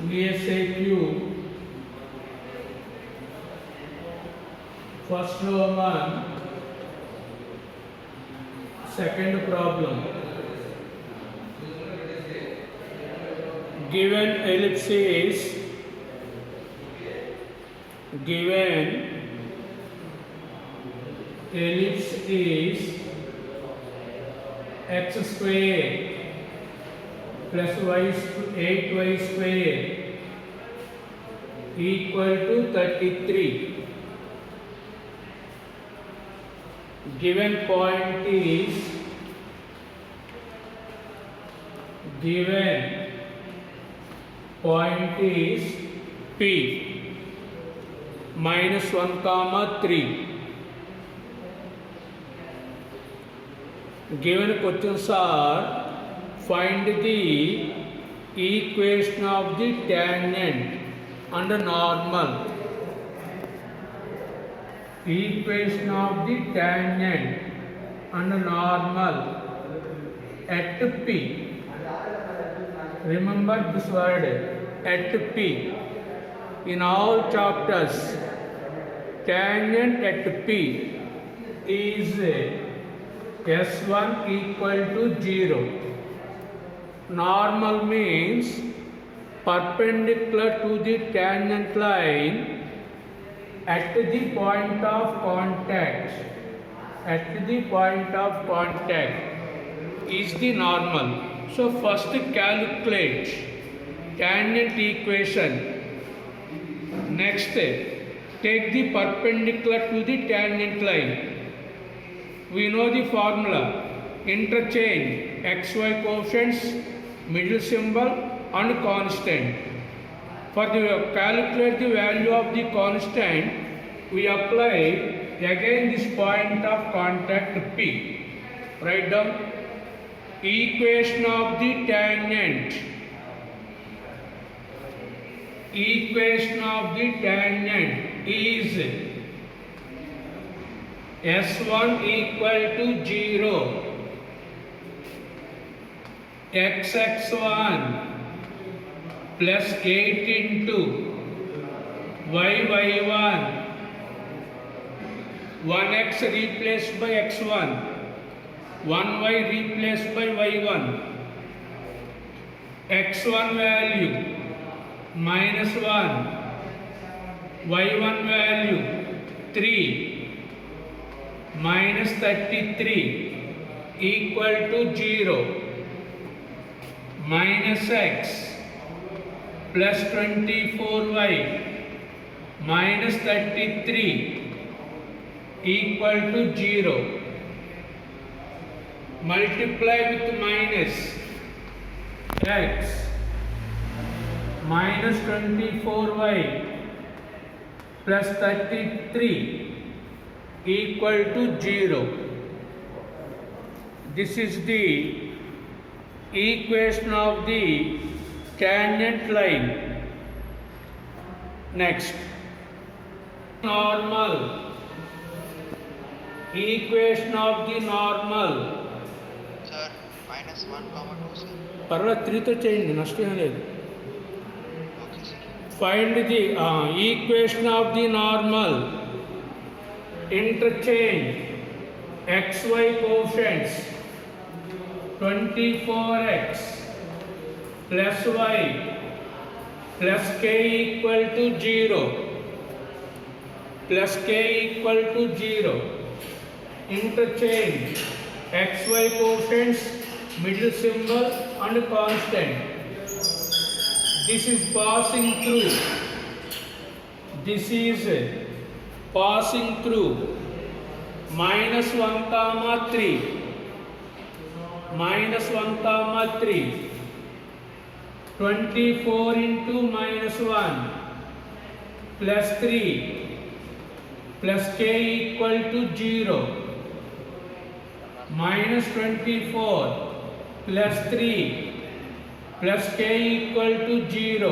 ESAQ first Roman second problem. Given ellipse is x square plus 8y square equal to 33. Given point is P minus 1 comma 3. Given questions are find the equation of the tangent and normal. Equation of the tangent and normal at P. Remember this word at P. In all chapters, tangent at P is S1 equal to 0. Normal means perpendicular to the tangent line at the point of contact. At the point of contact is the normal. So first calculate tangent equation. Next, take the perpendicular to the tangent line. We know the formula. Interchange xy coefficients, middle symbol and constant. For the calculate the value of the constant, we apply again this point of contact P. Write down equation of the tangent. Equation of the tangent is S1 equal to 0, xx1 plus 8 into yy1, 1x replaced by x1, 1y replaced by y1, x1 value minus 1, y1 value 3 minus 33 equal to 0, minus x plus 24y minus 33 equal to 0. Multiply with minus x minus 24y plus 33 equal to 0. This is the equation of the tangent line. Next, normal. Equation of the normal. Sir, minus 1 comma 2, sir. పర్వాలేదు 3తో చేయండి, నష్టం లేదు. Okay, sir. Find the equation of the normal. Interchange xy coefficients 24x plus y plus k equal to 0 plus k equal to 0. Interchange xy coefficients, middle symbol and constant. This is passing through. This is passing through minus 1 comma 3. Minus 1 comma 3. 24 into minus 1 plus 3 plus k equal to 0. Minus 24 plus 3 plus k equal to 0.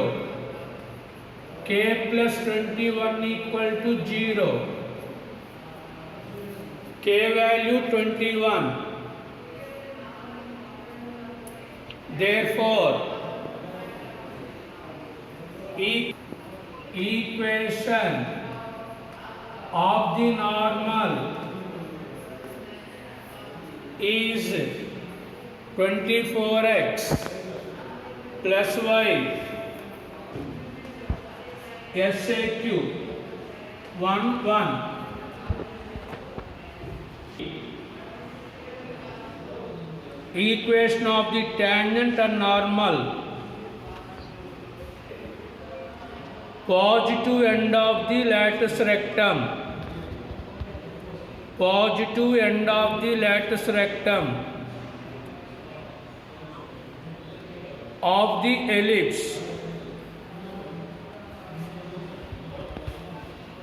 K plus 21 equal to 0. K value 21. Therefore, equation of the normal is 24x plus y SAQ 1 1. Equation of the tangent and normal, positive end of the lattice rectum, positive end of the lattice rectum of the ellipse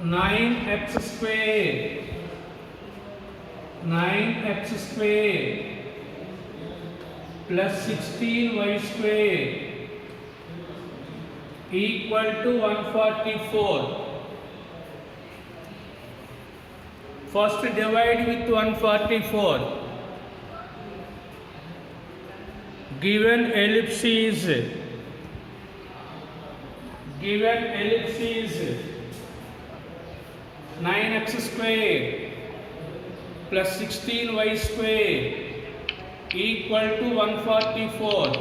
9x square plus 16y square equal to 144. First divide with 144. Given ellipse is 9x square plus 16y square equal to 144.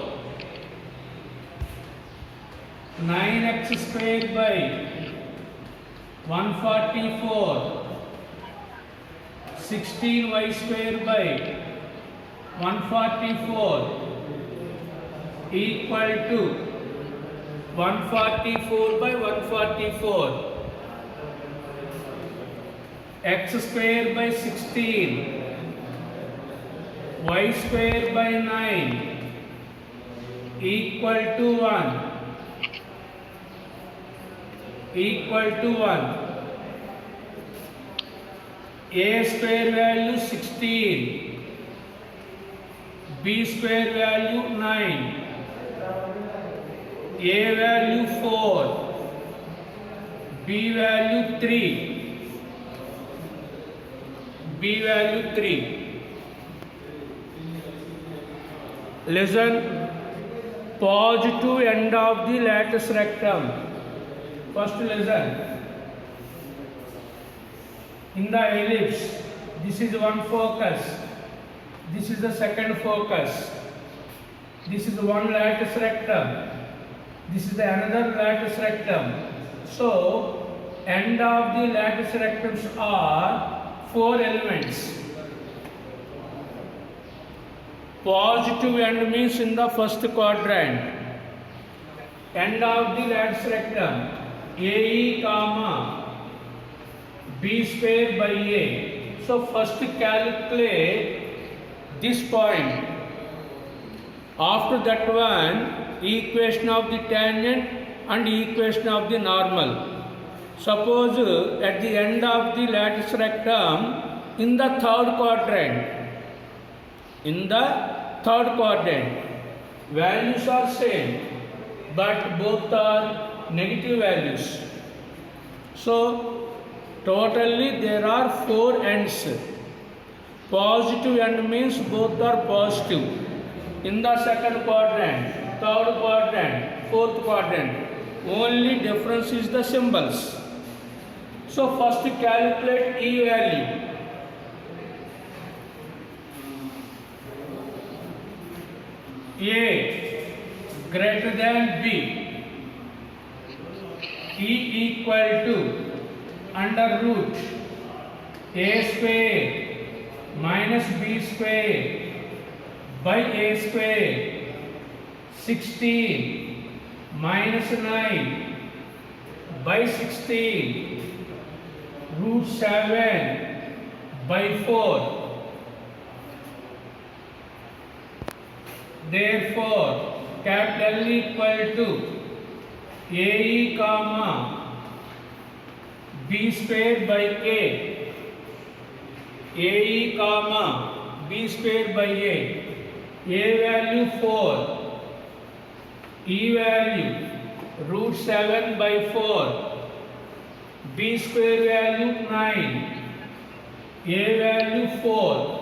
9x square by 144, 16y square by 144 equal to 144 by 144. X square by 16, y square by 9 equal to 1. A square value 16, B square value 9, A value 4, B value 3, Listen, positive end of the lattice rectum. First listen. In the ellipse, this is one focus, this is the second focus, this is one lattice rectum, this is the another lattice rectum. So, end of the lattice rectums are 4 elements. Positive end means in the first quadrant. End of the lattice rectum, AE comma B square by A. So first calculate this point. After that one, equation of the tangent and equation of the normal. Suppose at the end of the lattice rectum in the third quadrant, values are same, but both are negative values. So totally there are 4 ends. Positive end means both are positive. In the second quadrant, third quadrant, fourth quadrant, only difference is the symbols. So first calculate E value. A greater than B. E equal to under root A square minus B square by A square 16 minus 9 by 16 root 7 by 4. Therefore, capital L equal to AE comma B square by A. AE comma B square by A. A value 4. E value root 7 by 4. B square value 9. A value 4.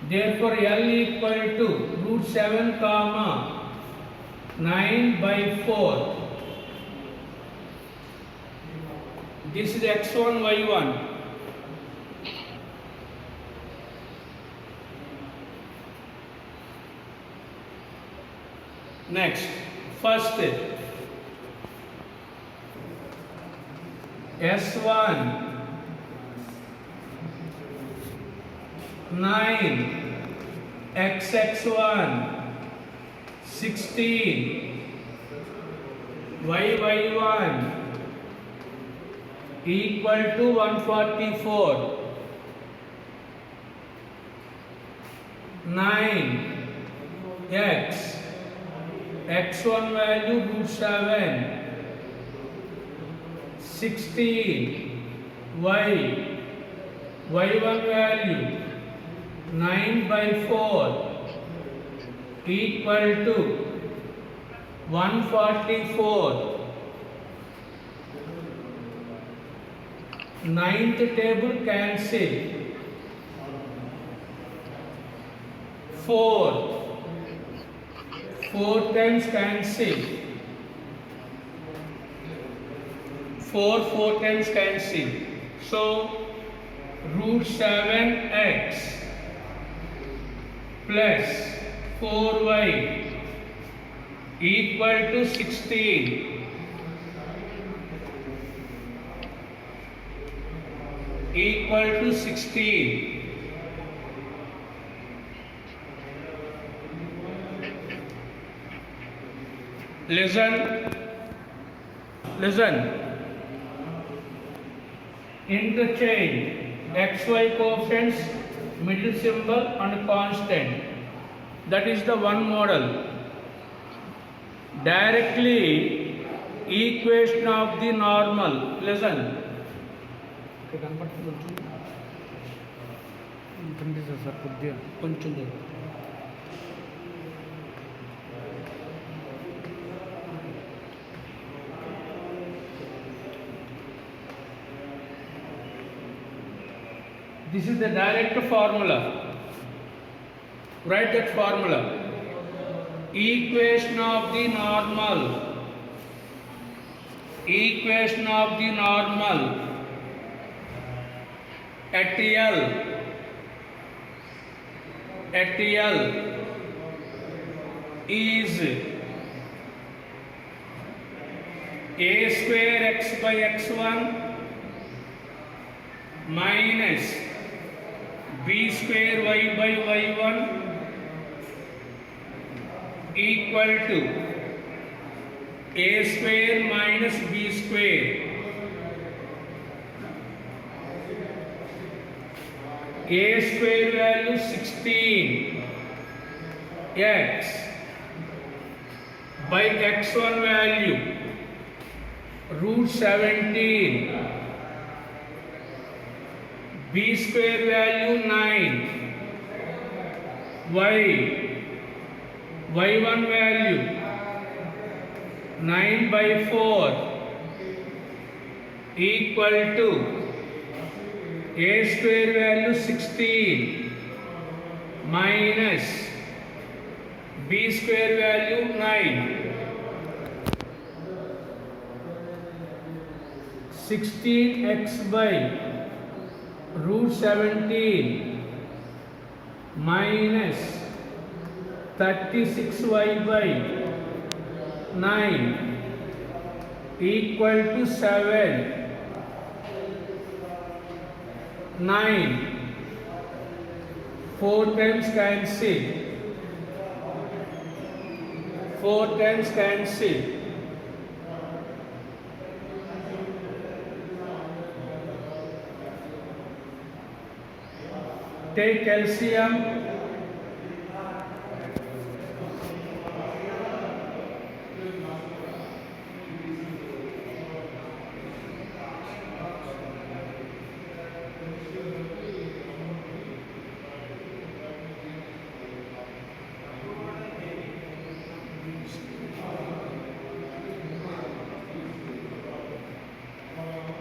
Therefore, L equal to root 7 comma 9 by 4. This is x1, y1. Next, first S1 9 xx1 16 yy1 equal to 144. 9 x x1 value root 7, 16 y y1 value 9 by 4 equal to 144. Ninth table cancel. 4 times cancel. 4 times cancel. So root 7x plus 4y equal to 16. Equal to 16. Listen. Interchange xy coefficients, middle symbol and constant. That is the one model. Directly equation of the normal. Listen. కొంచెం This is the direct formula. Write that formula. Equation of the normal. Equation of the normal at L is a square x by x1 minus b square y by y1 equal to a square minus b square. A square value 16 x by x1 value root 17, b square value 9, y1 value 9 by 4 equal to a square value 16 minus b square value 9. 16x by root 17 minus 36y by 9 equal to 7. 9 4 times cancel. 4 times cancel. Take calcium.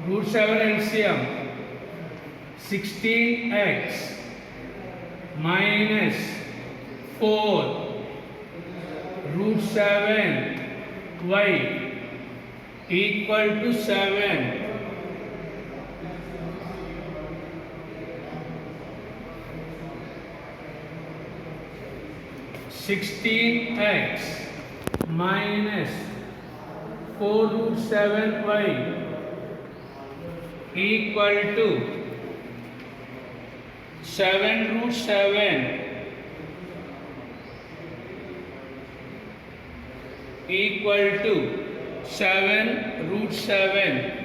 Root 7 LCM 16x minus 4 root 7 y equal to 7. (16x minus 4 root 7y equal to 7 root 7 equal to 7 root 7.